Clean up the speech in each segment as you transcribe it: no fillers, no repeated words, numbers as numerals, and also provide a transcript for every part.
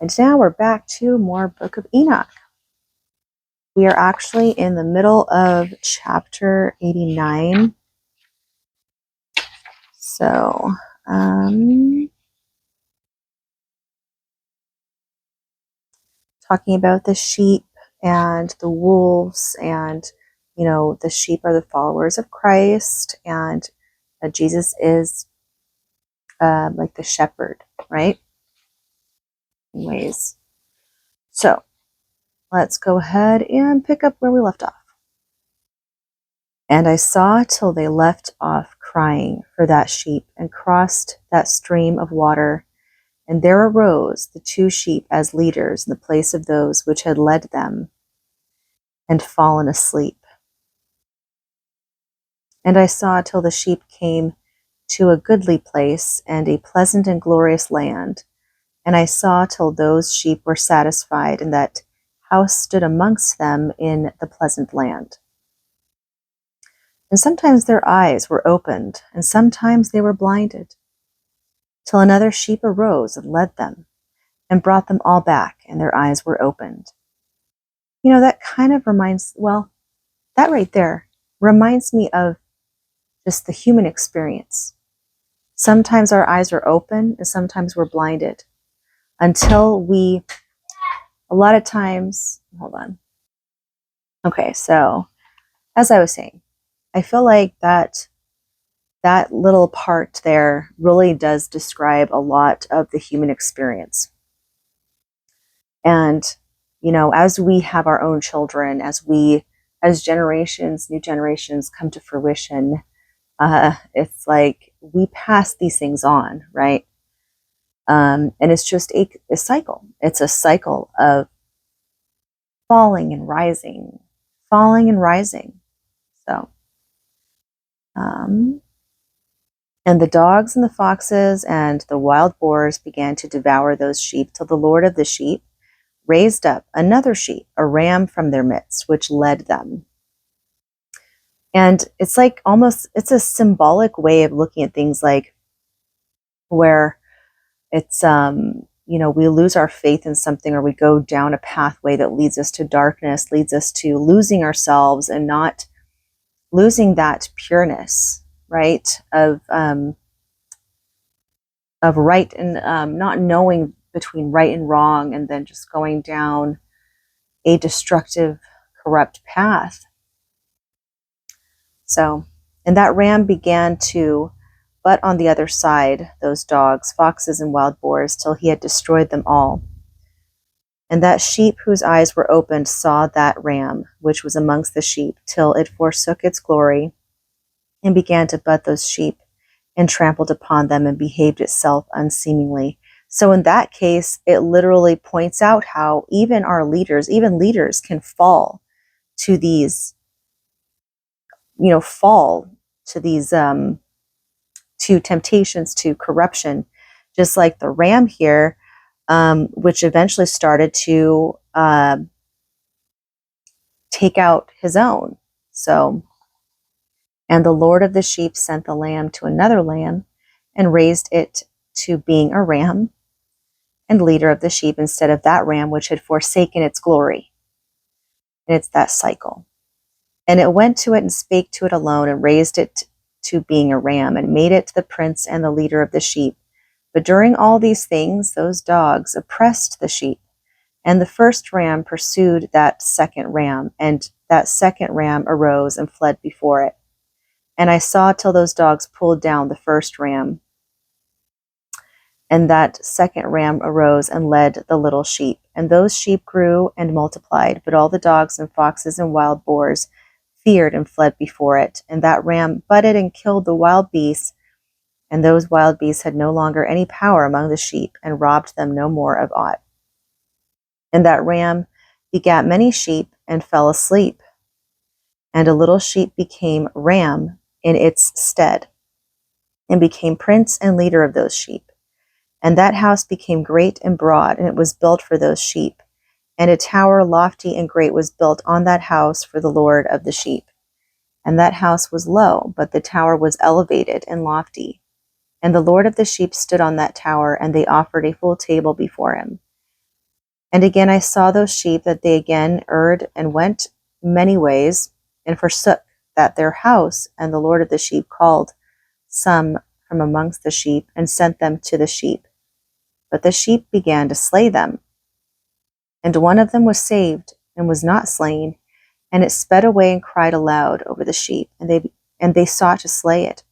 And now we're back to more Book of Enoch. We are actually in the middle of chapter 89. So, talking about the sheep and the wolves, and the sheep are the followers of Christ, and Jesus is like the shepherd, right? Anyways, so let's go ahead and pick up where we left off. And I saw till they left off crying for that sheep and crossed that stream of water. And there arose the 2 sheep as leaders in the place of those which had led them and fallen asleep. And I saw till the sheep came to a goodly place and a pleasant and glorious land. And I saw till those sheep were satisfied, and that house stood amongst them in the pleasant land. And sometimes their eyes were opened, and sometimes they were blinded, till another sheep arose and led them, and brought them all back, and their eyes were opened. That kind of that right there reminds me of just the human experience. Sometimes our eyes are open, and sometimes we're blinded. Until a lot of times, hold on. Okay, so as I was saying, I feel like that little part there really does describe a lot of the human experience. And, as we have our own children, as new generations come to fruition, it's like we pass these things on, right? And it's just a cycle. It's a cycle of falling and rising, falling and rising. So, and the dogs and the foxes and the wild boars began to devour those sheep, till the Lord of the sheep raised up another sheep, a ram from their midst, which led them. And it's like it's a symbolic way of looking at things, like where it's, we lose our faith in something, or we go down a pathway that leads us to darkness, leads us to losing ourselves and not losing that pureness, right? Of right and not knowing between right and wrong, and then just going down a destructive, corrupt path. So, and that ram began to butt on the other side those dogs, foxes, and wild boars, till he had destroyed them all. And that sheep whose eyes were opened saw that ram, which was amongst the sheep, till it forsook its glory, and began to butt those sheep, and trampled upon them, and behaved itself unseemingly. So in that case, it literally points out how even leaders can fall to these, to temptations, to corruption, just like the ram here, which eventually started to take out his own. So, and the Lord of the sheep sent the lamb to another lamb, and raised it to being a ram and leader of the sheep, instead of that ram which had forsaken its glory. And it's that cycle. And it went to it and spake to it alone, and raised it to being a ram, and made it the prince and the leader of the sheep. But during all these things, those dogs oppressed the sheep. And the first ram pursued that second ram, and that second ram arose and fled before it. And I saw till those dogs pulled down the first ram. And that second ram arose and led the little sheep. And those sheep grew and multiplied, but all the dogs and foxes and wild boars feared and fled before it. And that ram butted and killed the wild beasts, and those wild beasts had no longer any power among the sheep, and robbed them no more of aught. And that ram begat many sheep, and fell asleep. And a little sheep became ram in its stead, and became prince and leader of those sheep. And that house became great and broad, and it was built for those sheep. And a tower lofty and great was built on that house for the Lord of the sheep. And that house was low, but the tower was elevated and lofty. And the Lord of the sheep stood on that tower, and they offered a full table before him. And again I saw those sheep, that they again erred and went many ways, and forsook that their house. And the Lord of the sheep called some from amongst the sheep, and sent them to the sheep. But the sheep began to slay them. And one of them was saved, and was not slain, and it sped away and cried aloud over the sheep, and they sought to slay it.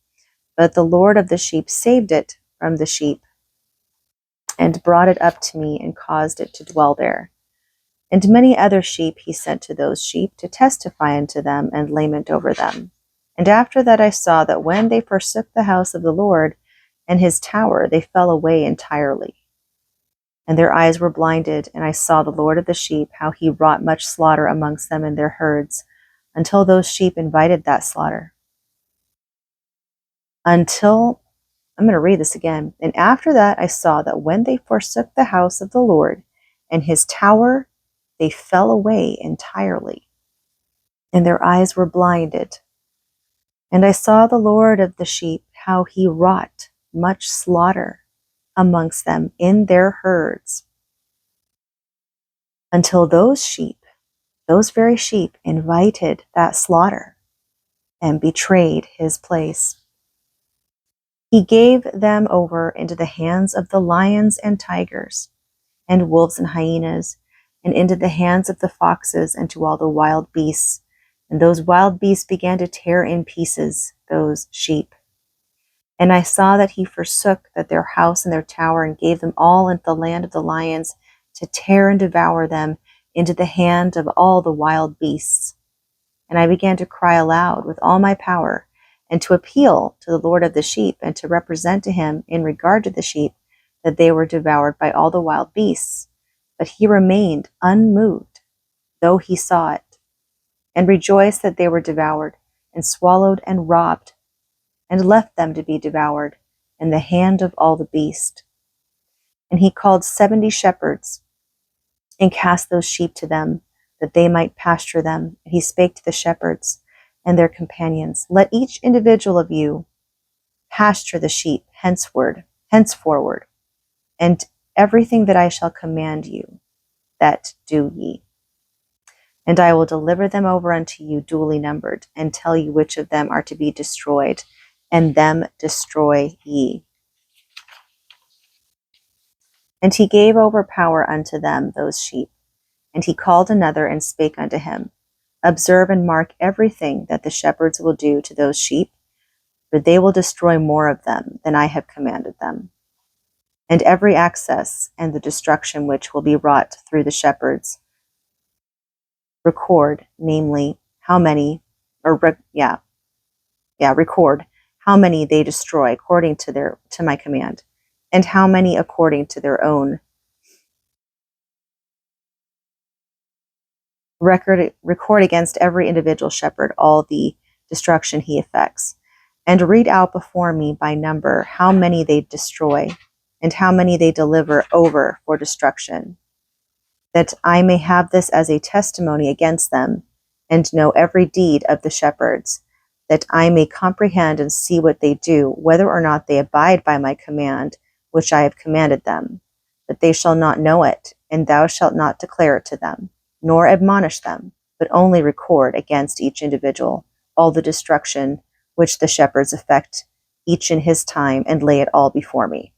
But the Lord of the sheep saved it from the sheep, and brought it up to me, and caused it to dwell there. And many other sheep he sent to those sheep, to testify unto them, and lament over them. And after that I saw that when they forsook the house of the Lord and his tower, they fell away entirely. And their eyes were blinded, and I saw the Lord of the sheep, how he wrought much slaughter amongst them in their herds, until those sheep invited that slaughter. I'm going to read this again. And after that I saw that when they forsook the house of the Lord and his tower, they fell away entirely, and their eyes were blinded. And I saw the Lord of the sheep, how he wrought much slaughter amongst them in their herds, until those very sheep, invited that slaughter and betrayed his place. He gave them over into the hands of the lions and tigers, and wolves and hyenas, and into the hands of the foxes, and to all the wild beasts. And those wild beasts began to tear in pieces those sheep. And I saw that he forsook that their house and their tower, and gave them all into the land of the lions, to tear and devour them into the hand of all the wild beasts. And I began to cry aloud with all my power, and to appeal to the Lord of the sheep, and to represent to him in regard to the sheep, that they were devoured by all the wild beasts. But he remained unmoved, though he saw it, and rejoiced that they were devoured, and swallowed and robbed, and left them to be devoured in the hand of all the beasts. And he called 70 shepherds, and cast those sheep to them, that they might pasture them. And he spake to the shepherds and their companions, let each individual of you pasture the sheep henceforward, and everything that I shall command you, that do ye. And I will deliver them over unto you duly numbered, and tell you which of them are to be destroyed, and them destroy ye. And he gave over power unto them those sheep. And he called another, and spake unto him, observe and mark everything that the shepherds will do to those sheep, for they will destroy more of them than I have commanded them. And every access and the destruction which will be wrought through the shepherds, record, namely, how many, record how many they destroy according to my command, and how many according to their own. Record against every individual shepherd all the destruction he effects, and read out before me by number how many they destroy, and how many they deliver over for destruction, that I may have this as a testimony against them, and know every deed of the shepherds, that I may comprehend and see what they do, whether or not they abide by my command, which I have commanded them. But they shall not know it, and thou shalt not declare it to them, nor admonish them, but only record against each individual all the destruction which the shepherds effect, each in his time, and lay it all before me.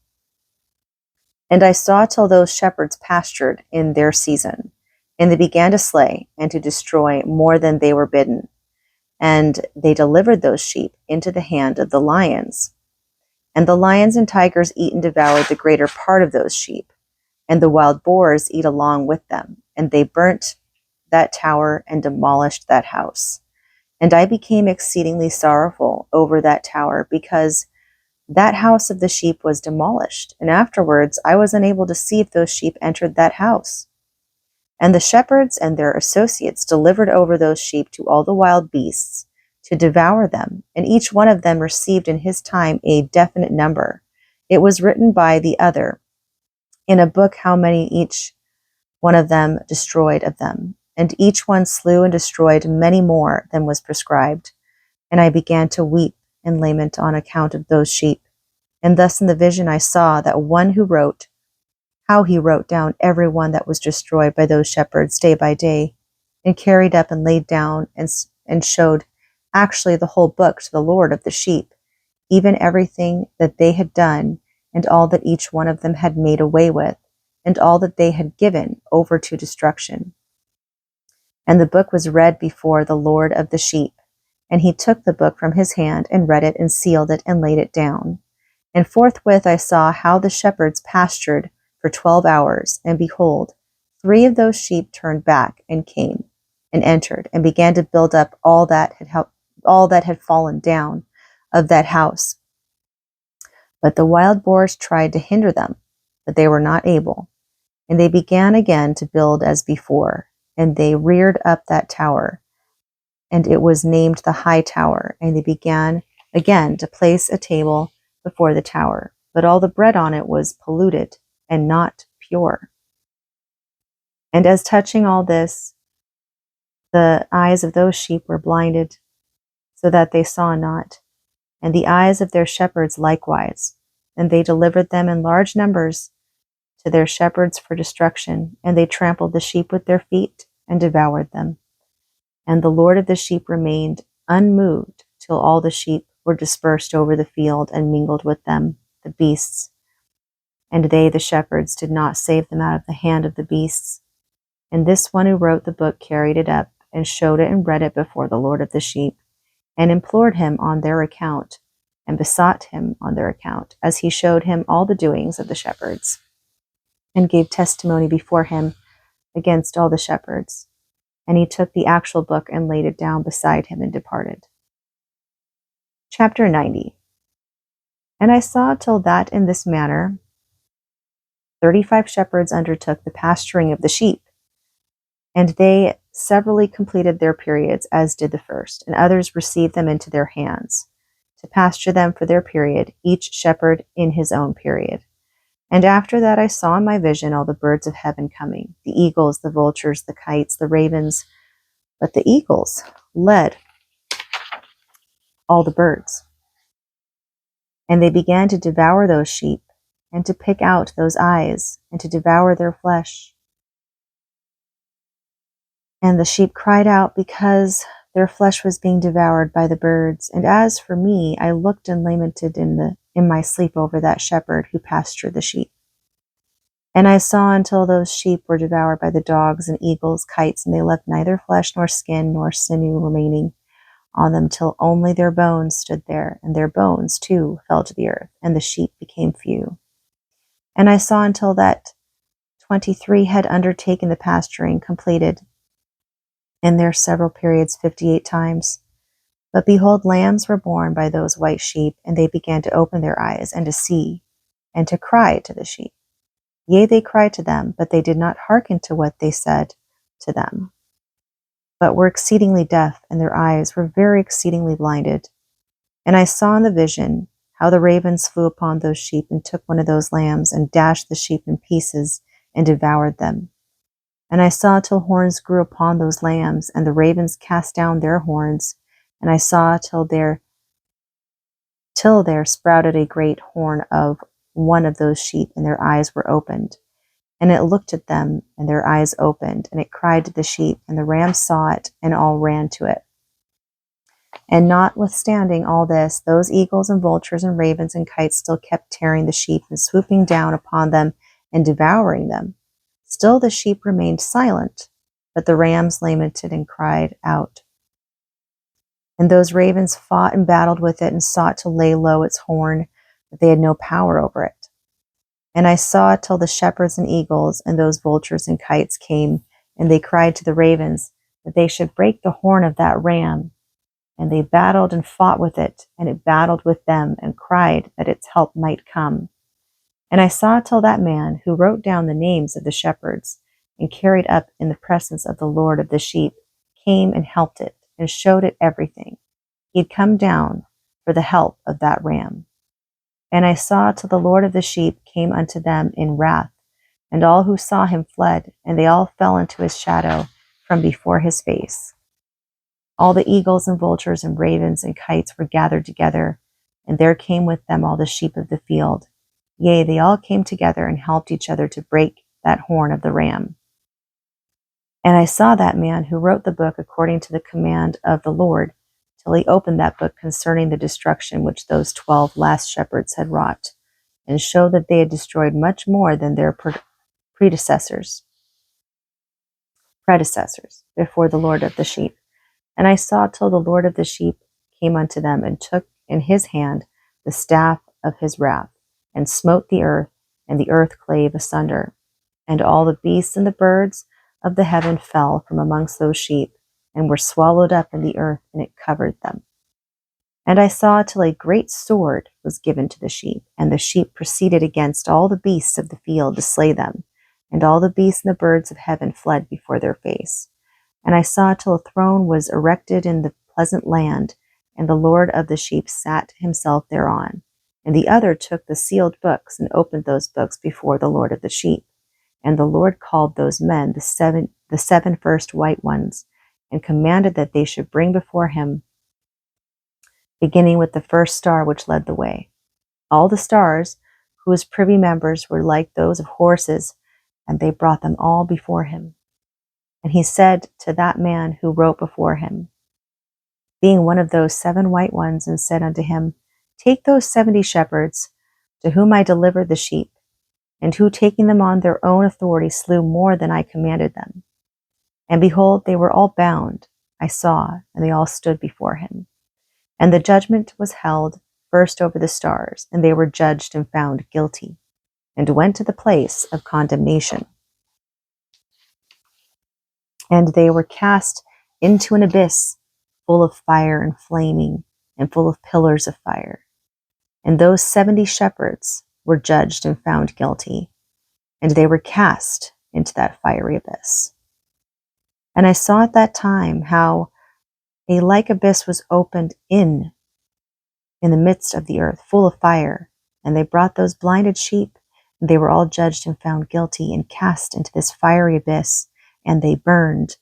And I saw till those shepherds pastured in their season, and they began to slay and to destroy more than they were bidden. And they delivered those sheep into the hand of the lions. And the lions and tigers eat and devoured the greater part of those sheep, and the wild boars eat along with them. And they burnt that tower and demolished that house. And I became exceedingly sorrowful over that tower, because that house of the sheep was demolished. And afterwards I was unable to see if those sheep entered that house. And the shepherds and their associates delivered over those sheep to all the wild beasts to devour them, and each one of them received in his time a definite number. It was written by the other in a book how many each one of them destroyed of them, and each one slew and destroyed many more than was prescribed. And I began to weep and lament on account of those sheep. And thus in the vision I saw that one who wrote how he wrote down every one that was destroyed by those shepherds day by day, and carried up and laid down and showed actually the whole book to the Lord of the sheep, even everything that they had done, and all that each one of them had made away with, and all that they had given over to destruction. And the book was read before the Lord of the sheep. And he took the book from his hand, and read it, and sealed it, and laid it down. And forthwith I saw how the shepherds pastured for 12 hours, and behold, 3 of those sheep turned back, and came, and entered, and began to build up all that had fallen down of that house. But the wild boars tried to hinder them, but they were not able. And they began again to build as before, and they reared up that tower, and it was named the High Tower. And they began again to place a table before the tower, but all the bread on it was polluted and not pure. And as touching all this, the eyes of those sheep were blinded, so that they saw not, and the eyes of their shepherds likewise. And they delivered them in large numbers to their shepherds for destruction, and they trampled the sheep with their feet and devoured them. And the Lord of the sheep remained unmoved till all the sheep were dispersed over the field and mingled with them, the beasts. And they, the shepherds, did not save them out of the hand of the beasts. And this one who wrote the book carried it up, and showed it and read it before the Lord of the sheep, and implored him on their account, and besought him on their account, as he showed him all the doings of the shepherds, and gave testimony before him against all the shepherds. And he took the actual book and laid it down beside him and departed. Chapter 90. And I saw till that in this manner 35 shepherds undertook the pasturing of the sheep, and they severally completed their periods, as did the first, and others received them into their hands, to pasture them for their period, each shepherd in his own period. And after that I saw in my vision all the birds of heaven coming, the eagles, the vultures, the kites, the ravens. But the eagles led all the birds. And they began to devour those sheep, and to pick out those eyes, and to devour their flesh. And the sheep cried out because their flesh was being devoured by the birds. And as for me, I looked and lamented in my sleep over that shepherd who pastured the sheep. And I saw until those sheep were devoured by the dogs and eagles, kites, and they left neither flesh nor skin nor sinew remaining on them, till only their bones stood there, and their bones too fell to the earth, and the sheep became few. And I saw until that 23 had undertaken the pasturing, completed in their several periods 58 times. But behold, lambs were born by those white sheep, and they began to open their eyes, and to see, and to cry to the sheep. Yea, they cried to them, but they did not hearken to what they said to them, but were exceedingly deaf, and their eyes were very exceedingly blinded. And I saw in the vision how the ravens flew upon those sheep, and took one of those lambs, and dashed the sheep in pieces, and devoured them. And I saw till horns grew upon those lambs, and the ravens cast down their horns. And I saw till there sprouted a great horn of one of those sheep, and their eyes were opened. And it looked at them, and their eyes opened, and it cried to the sheep, and the rams saw it, and all ran to it. And notwithstanding all this, those eagles and vultures and ravens and kites still kept tearing the sheep, and swooping down upon them, and devouring them. Still the sheep remained silent, but the rams lamented and cried out. And those ravens fought and battled with it, and sought to lay low its horn, but they had no power over it. And I saw till the shepherds and eagles and those vultures and kites came, and they cried to the ravens that they should break the horn of that ram. And they battled and fought with it, and it battled with them, and cried that its help might come. And I saw till that man who wrote down the names of the shepherds, and carried up in the presence of the Lord of the sheep, came and helped it, and showed it everything. He had come down for the help of that ram. And I saw till the Lord of the sheep came unto them in wrath, and all who saw him fled, and they all fell into his shadow from before his face. All the eagles and vultures and ravens and kites were gathered together, and there came with them all the sheep of the field. Yea, they all came together and helped each other to break that horn of the ram. And I saw that man who wrote the book according to the command of the Lord, till he opened that book concerning the destruction which those 12 last shepherds had wrought, and showed that they had destroyed much more than their predecessors before the Lord of the sheep. And I saw till the Lord of the sheep came unto them, and took in his hand the staff of his wrath, and smote the earth, and the earth clave asunder. And all the beasts and the birds of the heaven fell from amongst those sheep, and were swallowed up in the earth, and it covered them. And I saw till a great sword was given to the sheep, and the sheep proceeded against all the beasts of the field to slay them, and all the beasts and the birds of heaven fled before their face. And I saw till a throne was erected in the pleasant land, and the Lord of the sheep sat himself thereon. And the other took the sealed books, and opened those books before the Lord of the sheep. And the Lord called those men the seven first white ones, and commanded that they should bring before him, beginning with the first star which led the way. All the stars, whose privy members were like those of horses, and they brought them all before him. And he said to that man who wrote before him, being one of those 7 white ones, and said unto him, Take those 70 shepherds, to whom I delivered the sheep, and who, taking them on their own authority, slew more than I commanded them. And behold, they were all bound, I saw, and they all stood before him. And the judgment was held first over the stars, and they were judged and found guilty, and went to the place of condemnation. And they were cast into an abyss full of fire and flaming, and full of pillars of fire. And those 70 shepherds were judged and found guilty, and they were cast into that fiery abyss. And I saw at that time how a like abyss was opened in the midst of the earth, full of fire. And they brought those blinded sheep, and they were all judged and found guilty, and cast into this fiery abyss, and they burned.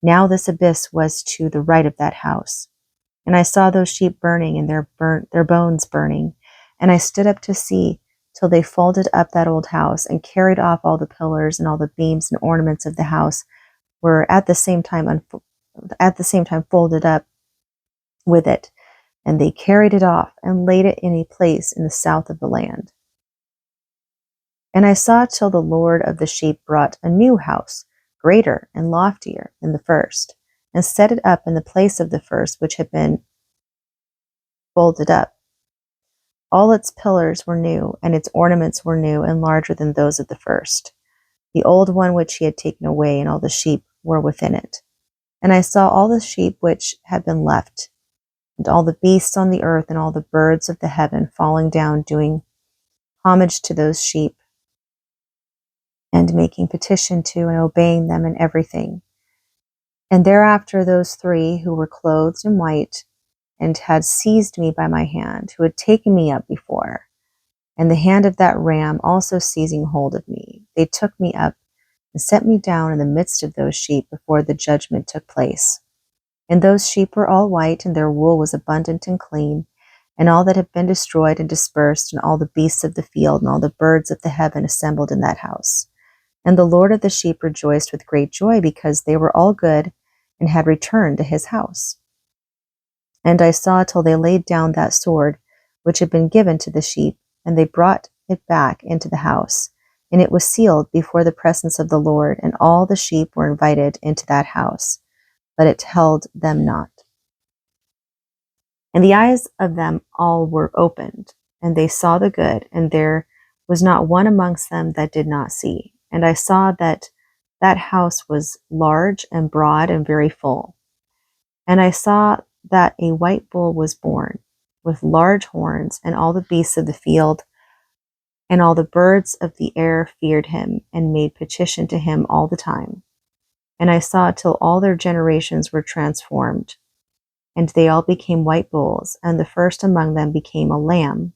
Now this abyss was to the right of that house. And I saw those sheep burning, and their bones burning. And I stood up to see till they folded up that old house, and carried off all the pillars, and all the beams and ornaments of the house were at the same time folded up with it. And they carried it off, and laid it in a place in the south of the land. And I saw till the Lord of the sheep brought a new house, greater and loftier than the first, and set it up in the place of the first, which had been folded up. All its pillars were new, and its ornaments were new, and larger than those of the first. The old one which he had taken away, and all the sheep were within it. And I saw all the sheep which had been left, and all the beasts on the earth, and all the birds of the heaven falling down, doing homage to those sheep, and making petition to and obeying them in everything. And thereafter those 3 who were clothed in white, and had seized me by my hand, who had taken me up before, and the hand of that ram also seizing hold of me, they took me up and set me down in the midst of those sheep before the judgment took place. And those sheep were all white, and their wool was abundant and clean, and all that had been destroyed and dispersed, and all the beasts of the field, and all the birds of the heaven assembled in that house. And the Lord of the sheep rejoiced with great joy, because they were all good, and had returned to his house. And I saw till they laid down that sword which had been given to the sheep, and they brought it back into the house, and it was sealed before the presence of the Lord, and all the sheep were invited into that house, but it held them not. And the eyes of them all were opened, and they saw the good, and there was not one amongst them that did not see. And I saw that that house was large and broad and very full. And I saw that a white bull was born, with large horns, and all the beasts of the field and all the birds of the air feared him, and made petition to him all the time. And I saw till all their generations were transformed, and they all became white bulls, and the first among them became a lamb.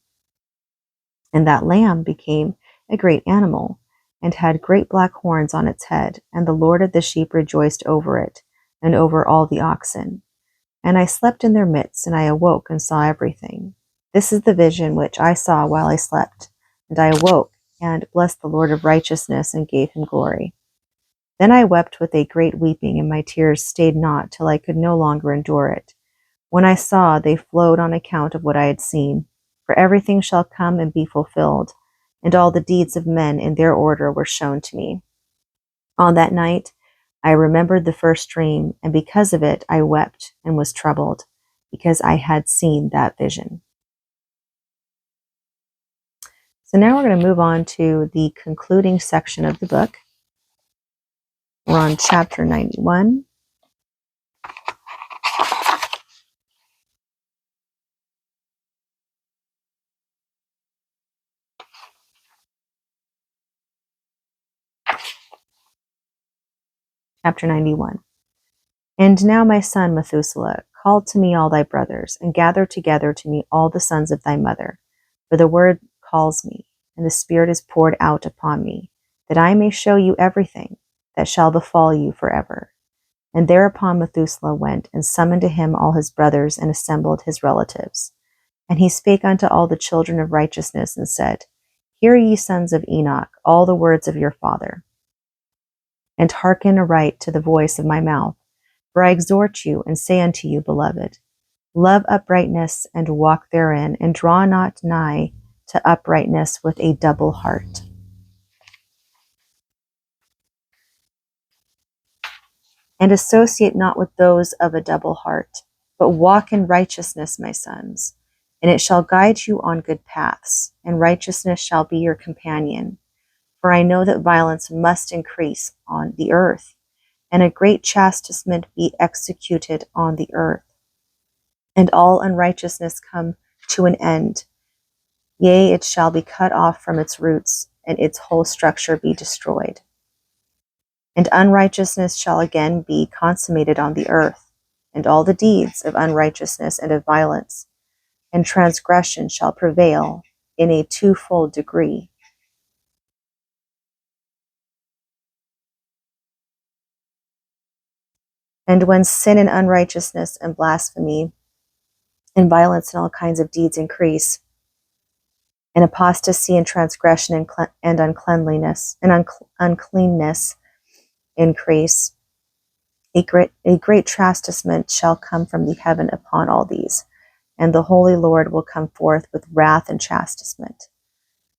And that lamb became a great animal, and had great black horns on its head, and the Lord of the sheep rejoiced over it, and over all the oxen. And I slept in their midst, and I awoke and saw everything. This is the vision which I saw while I slept. And I awoke, and blessed the Lord of righteousness, and gave him glory. Then I wept with a great weeping, and my tears stayed not, till I could no longer endure it. When I saw, they flowed on account of what I had seen. For everything shall come and be fulfilled, and all the deeds of men in their order were shown to me. On that night I remembered the first dream, and because of it I wept and was troubled, because I had seen that vision. So now we're going to move on to the concluding section of the book. We're on chapter 91. Chapter 91. And now, my son Methuselah, call to me all thy brothers, and gather together to me all the sons of thy mother. For the word calls me, and the Spirit is poured out upon me, that I may show you everything that shall befall you forever. And thereupon Methuselah went and summoned to him all his brothers and assembled his relatives. And he spake unto all the children of righteousness and said, Hear ye, sons of Enoch, all the words of your father, and hearken aright to the voice of my mouth. For I exhort you and say unto you, beloved, love uprightness and walk therein, and draw not nigh to uprightness with a double heart. And associate not with those of a double heart, but walk in righteousness, my sons, and it shall guide you on good paths, and righteousness shall be your companion. For I know that violence must increase on the earth, and a great chastisement be executed on the earth, and all unrighteousness come to an end. Yea, it shall be cut off from its roots, and its whole structure be destroyed. And unrighteousness shall again be consummated on the earth, and all the deeds of unrighteousness and of violence and transgression shall prevail in a twofold degree. And when sin and unrighteousness and blasphemy and violence and all kinds of deeds increase, and apostasy and transgression and uncleanliness and uncleanness increase, a great chastisement shall come from the heaven upon all these, and the Holy Lord will come forth with wrath and chastisement,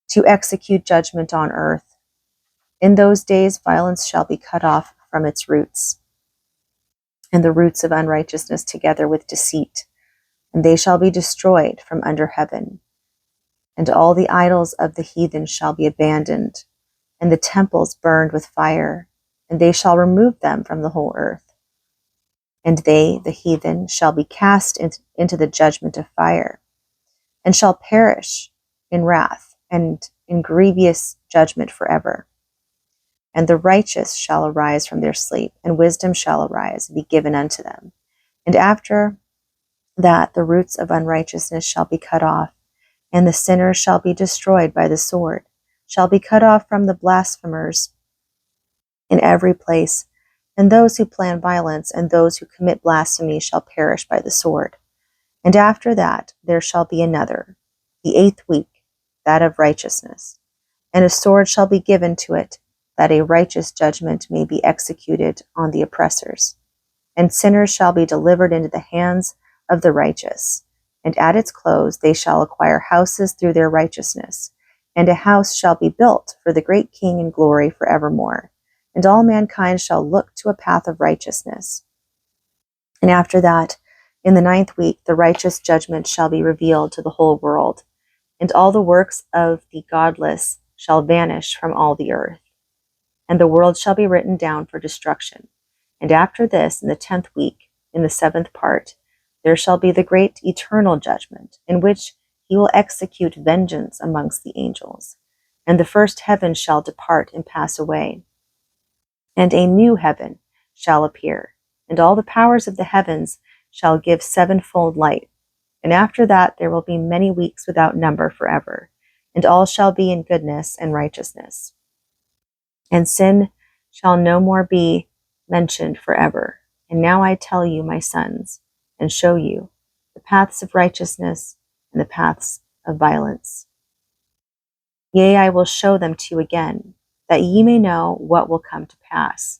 to execute judgment on earth. In those days violence shall be cut off from its roots, and the roots of unrighteousness together with deceit, and they shall be destroyed from under heaven. And all the idols of the heathen shall be abandoned, and the temples burned with fire, and they shall remove them from the whole earth. And they, the heathen, shall be cast into the judgment of fire, and shall perish in wrath and in grievous judgment forever. And the righteous shall arise from their sleep, and wisdom shall arise and be given unto them. And after that the roots of unrighteousness shall be cut off, and the sinners shall be destroyed by the sword, shall be cut off from the blasphemers in every place, and those who plan violence and those who commit blasphemy shall perish by the sword. And after that there shall be another, the 8th week, that of righteousness. And a sword shall be given to it, that a righteous judgment may be executed on the oppressors. And sinners shall be delivered into the hands of the righteous. And at its close they shall acquire houses through their righteousness. And a house shall be built for the great King in glory forevermore. And all mankind shall look to a path of righteousness. And after that, in the 9th week, the righteous judgment shall be revealed to the whole world, and all the works of the godless shall vanish from all the earth, and the world shall be written down for destruction. And after this, in the 10th week, in the 7th part, there shall be the great eternal judgment, in which he will execute vengeance amongst the angels. And the first heaven shall depart and pass away, and a new heaven shall appear, and all the powers of the heavens shall give sevenfold light. And after that there will be many weeks without number forever, and all shall be in goodness and righteousness. And sin shall no more be mentioned forever. And now I tell you, my sons, and show you the paths of righteousness and the paths of violence. Yea, I will show them to you again, that ye may know what will come to pass.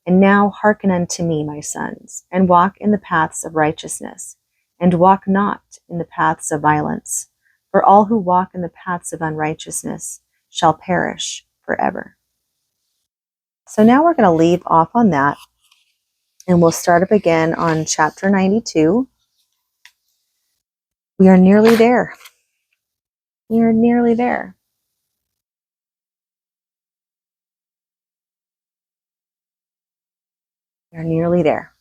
And now hearken unto me, my sons, and walk in the paths of righteousness, and walk not in the paths of violence. For all who walk in the paths of unrighteousness shall perish forever. So now we're going to leave off on that, and we'll start up again on chapter 92. We are nearly there. We are nearly there. We are nearly there.